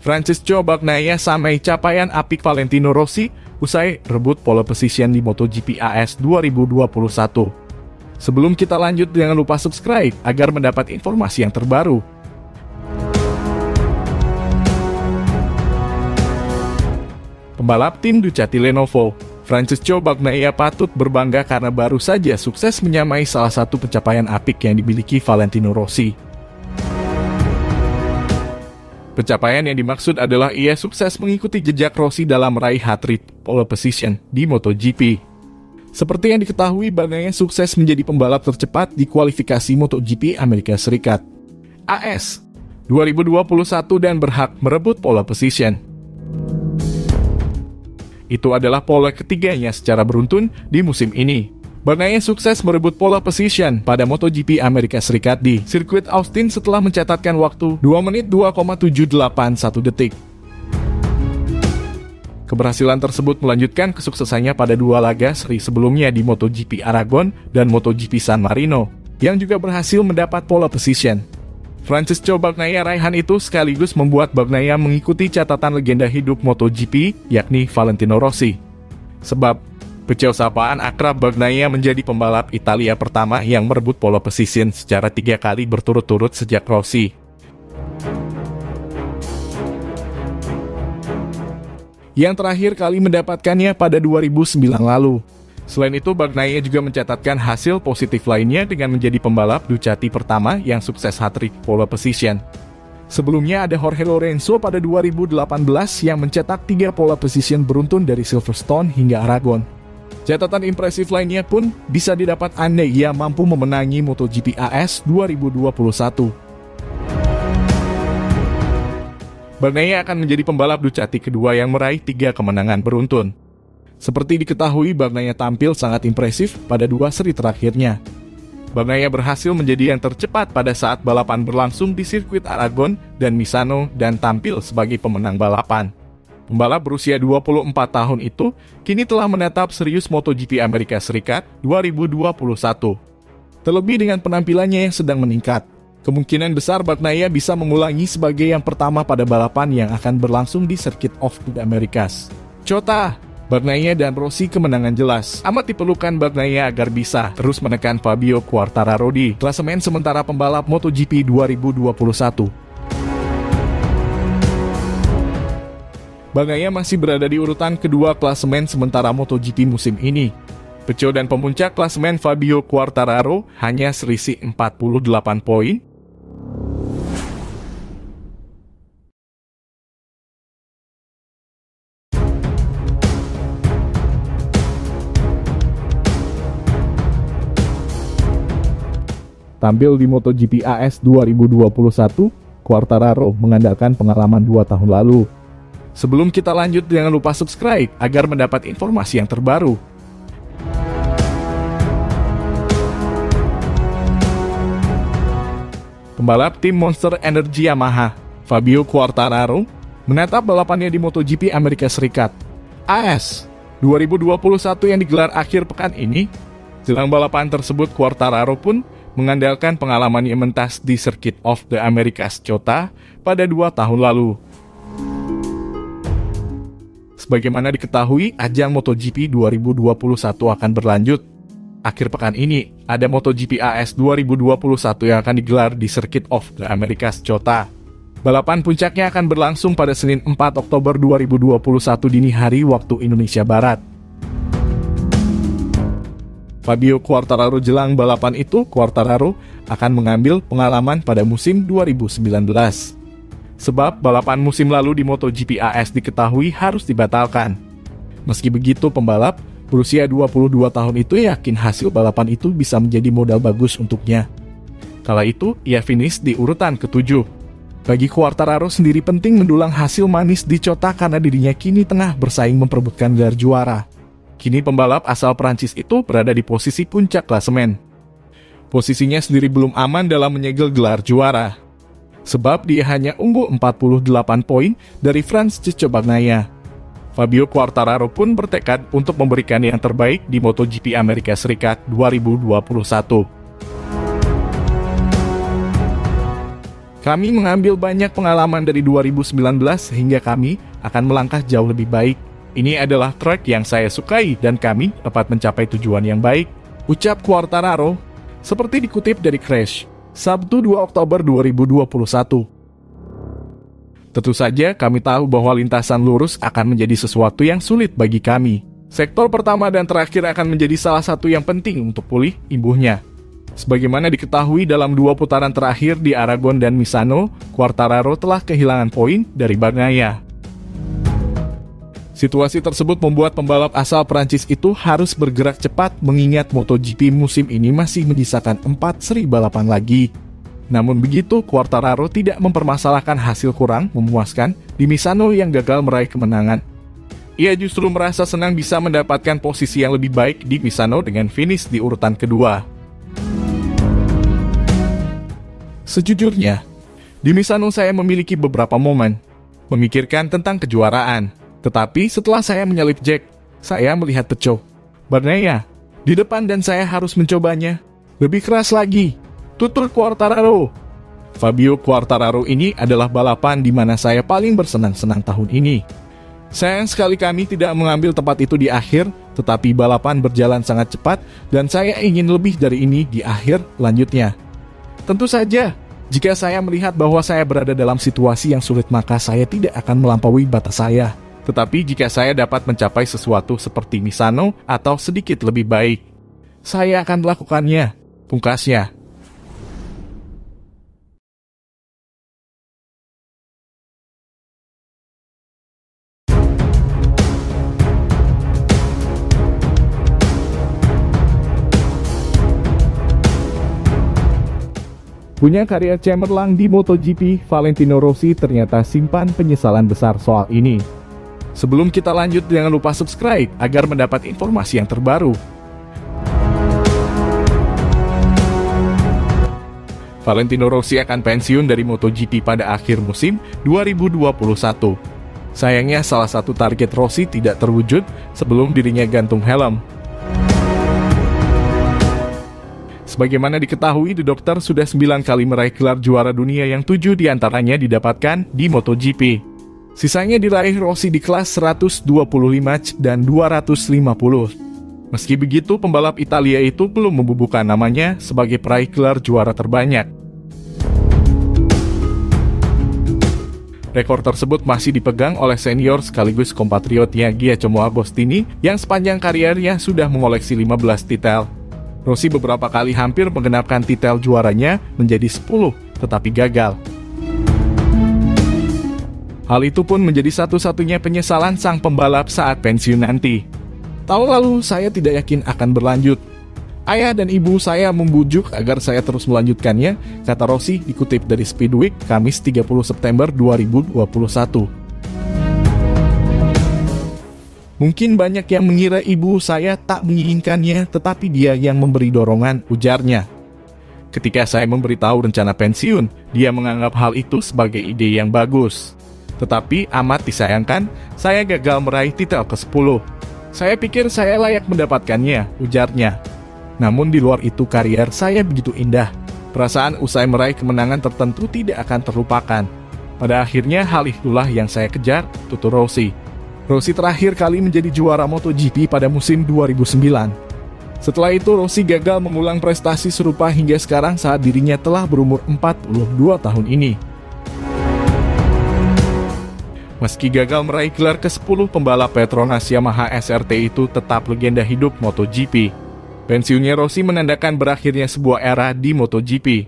Francesco Bagnaia sampai capaian apik Valentino Rossi usai rebut pole position di MotoGP AS 2021. Sebelum kita lanjut, jangan lupa subscribe agar mendapat informasi yang terbaru. Pembalap tim Ducati Lenovo, Francesco Bagnaia patut berbangga karena baru saja sukses menyamai salah satu pencapaian apik yang dimiliki Valentino Rossi. Pencapaian yang dimaksud adalah ia sukses mengikuti jejak Rossi dalam meraih hat-trick pole position di MotoGP. Seperti yang diketahui, Bagnaia sukses menjadi pembalap tercepat di kualifikasi MotoGP Amerika Serikat AS 2021 dan berhak merebut pole position. Itu adalah pole ketiganya secara beruntun di musim ini. Bagnaia sukses merebut pole position pada MotoGP Amerika Serikat di sirkuit Austin setelah mencatatkan waktu 2 menit 2,781 detik. Keberhasilan tersebut melanjutkan kesuksesannya pada dua laga seri sebelumnya di MotoGP Aragon dan MotoGP San Marino, yang juga berhasil mendapat pole position. Francesco Bagnaia raihan itu sekaligus membuat Bagnaia mengikuti catatan legenda hidup MotoGP, yakni Valentino Rossi. Sebab pecel sapaan akrab, Bagnaia menjadi pembalap Italia pertama yang merebut pole position secara 3 kali berturut-turut sejak Rossi. Yang terakhir kali mendapatkannya pada 2009 lalu. Selain itu, Bagnaia juga mencatatkan hasil positif lainnya dengan menjadi pembalap Ducati pertama yang sukses hat-trick pole position. Sebelumnya ada Jorge Lorenzo pada 2018 yang mencetak 3 pole position beruntun dari Silverstone hingga Aragon. Catatan impresif lainnya pun bisa didapat andai ia mampu memenangi MotoGP AS 2021. Bagnaia akan menjadi pembalap Ducati kedua yang meraih 3 kemenangan beruntun. Seperti diketahui, Bagnaia tampil sangat impresif pada 2 seri terakhirnya. Bagnaia berhasil menjadi yang tercepat pada saat balapan berlangsung di sirkuit Aragon dan Misano dan tampil sebagai pemenang balapan. Pembalap berusia 24 tahun itu kini telah menatap serius MotoGP Amerika Serikat 2021. Terlebih dengan penampilannya yang sedang meningkat, kemungkinan besar Bagnaia bisa mengulangi sebagai yang pertama pada balapan yang akan berlangsung di Circuit of the Americas. COTA, Bagnaia dan Rossi kemenangan jelas. Amat diperlukan Bagnaia agar bisa terus menekan Fabio Quartararo di klasemen sementara pembalap MotoGP 2021. Bagnaia masih berada di urutan kedua klasemen sementara MotoGP musim ini. Pecel dan pemuncak klasemen Fabio Quartararo hanya selisih 48 poin. Tampil di MotoGP AS 2021, Quartararo mengandalkan pengalaman 2 tahun lalu. Sebelum kita lanjut, jangan lupa subscribe agar mendapat informasi yang terbaru. Pembalap tim Monster Energy Yamaha, Fabio Quartararo, menatap balapannya di MotoGP Amerika Serikat AS 2021 yang digelar akhir pekan ini. Jelang balapan tersebut, Quartararo pun mengandalkan pengalaman yang mentas di Circuit of the Americas COTA pada 2 tahun lalu. Sebagaimana diketahui, ajang MotoGP 2021 akan berlanjut. Akhir pekan ini, ada MotoGP AS 2021 yang akan digelar di Circuit of the Americas COTA. Balapan puncaknya akan berlangsung pada Senin 4 Oktober 2021 dini hari waktu Indonesia Barat. Fabio Quartararo jelang balapan itu, Quartararo akan mengambil pengalaman pada musim 2019. Sebab balapan musim lalu di MotoGP AS diketahui harus dibatalkan. Meski begitu, pembalap berusia 22 tahun itu yakin hasil balapan itu bisa menjadi modal bagus untuknya. Kala itu, ia finish di urutan ke-7. Bagi Quartararo sendiri penting mendulang hasil manis di COTA karena dirinya kini tengah bersaing memperebutkan gelar juara. Kini pembalap asal Prancis itu berada di posisi puncak klasemen. Posisinya sendiri belum aman dalam menyegel gelar juara. Sebab dia hanya unggul 48 poin dari Francesco Bagnaia. Fabio Quartararo pun bertekad untuk memberikan yang terbaik di MotoGP Amerika Serikat 2021. Kami mengambil banyak pengalaman dari 2019 sehingga kami akan melangkah jauh lebih baik. Ini adalah track yang saya sukai dan kami dapat mencapai tujuan yang baik, ucap Quartararo, seperti dikutip dari Crash, Sabtu 2 Oktober 2021. Tentu saja kami tahu bahwa lintasan lurus akan menjadi sesuatu yang sulit bagi kami. Sektor pertama dan terakhir akan menjadi salah satu yang penting untuk pulih imbuhnya. Sebagaimana diketahui dalam 2 putaran terakhir di Aragon dan Misano, Quartararo telah kehilangan poin dari Bagnaia. Situasi tersebut membuat pembalap asal Prancis itu harus bergerak cepat mengingat MotoGP musim ini masih menyisakan 4 seri balapan lagi. Namun begitu, Quartararo tidak mempermasalahkan hasil kurang memuaskan di Misano yang gagal meraih kemenangan. Ia justru merasa senang bisa mendapatkan posisi yang lebih baik di Misano dengan finish di urutan kedua. Sejujurnya, di Misano saya memiliki beberapa momen memikirkan tentang kejuaraan. Tetapi setelah saya menyalip Jack, saya melihat Teco Bagnaia di depan dan saya harus mencobanya lebih keras lagi. Tutur Quartararo. Fabio Quartararo ini adalah balapan di mana saya paling bersenang-senang tahun ini. Sayang sekali kami tidak mengambil tempat itu di akhir, tetapi balapan berjalan sangat cepat dan saya ingin lebih dari ini di akhir lanjutnya. Tentu saja, jika saya melihat bahwa saya berada dalam situasi yang sulit maka saya tidak akan melampaui batas saya. Tetapi jika saya dapat mencapai sesuatu seperti Misano atau sedikit lebih baik, saya akan melakukannya, pungkasnya. Punya karier cemerlang di MotoGP, Valentino Rossi ternyata simpan penyesalan besar soal ini. Sebelum kita lanjut, jangan lupa subscribe agar mendapat informasi yang terbaru. Valentino Rossi akan pensiun dari MotoGP pada akhir musim 2021. Sayangnya salah satu target Rossi tidak terwujud sebelum dirinya gantung helm. Sebagaimana diketahui, The Doctor sudah 9 kali meraih gelar juara dunia yang 7 diantaranya didapatkan di MotoGP. Sisanya diraih Rossi di kelas 125 dan 250. Meski begitu, pembalap Italia itu belum membubuhkan namanya sebagai peraih gelar juara terbanyak. Rekor tersebut masih dipegang oleh senior sekaligus kompatriotnya Giacomo Agostini yang sepanjang kariernya sudah mengoleksi 15 titel. Rossi beberapa kali hampir menggenapkan titel juaranya menjadi 10, tetapi gagal. Hal itu pun menjadi satu-satunya penyesalan sang pembalap saat pensiun nanti. Tahun lalu saya tidak yakin akan berlanjut. Ayah dan ibu saya membujuk agar saya terus melanjutkannya, kata Rossi dikutip dari Speedweek, Kamis 30 September 2021. Mungkin banyak yang mengira ibu saya tak menginginkannya, tetapi dia yang memberi dorongan, ujarnya. Ketika saya memberitahu rencana pensiun, dia menganggap hal itu sebagai ide yang bagus. Tetapi amat disayangkan, saya gagal meraih titel ke-10. Saya pikir saya layak mendapatkannya, ujarnya. Namun di luar itu karier saya begitu indah. Perasaan usai meraih kemenangan tertentu tidak akan terlupakan. Pada akhirnya hal itulah yang saya kejar, tutur Rossi. Rossi terakhir kali menjadi juara MotoGP pada musim 2009. Setelah itu Rossi gagal mengulang prestasi serupa hingga sekarang saat dirinya telah berumur 42 tahun ini. Meski gagal meraih gelar ke-10, pembalap Petronas Yamaha SRT itu tetap legenda hidup MotoGP. Pensiunnya Rossi menandakan berakhirnya sebuah era di MotoGP.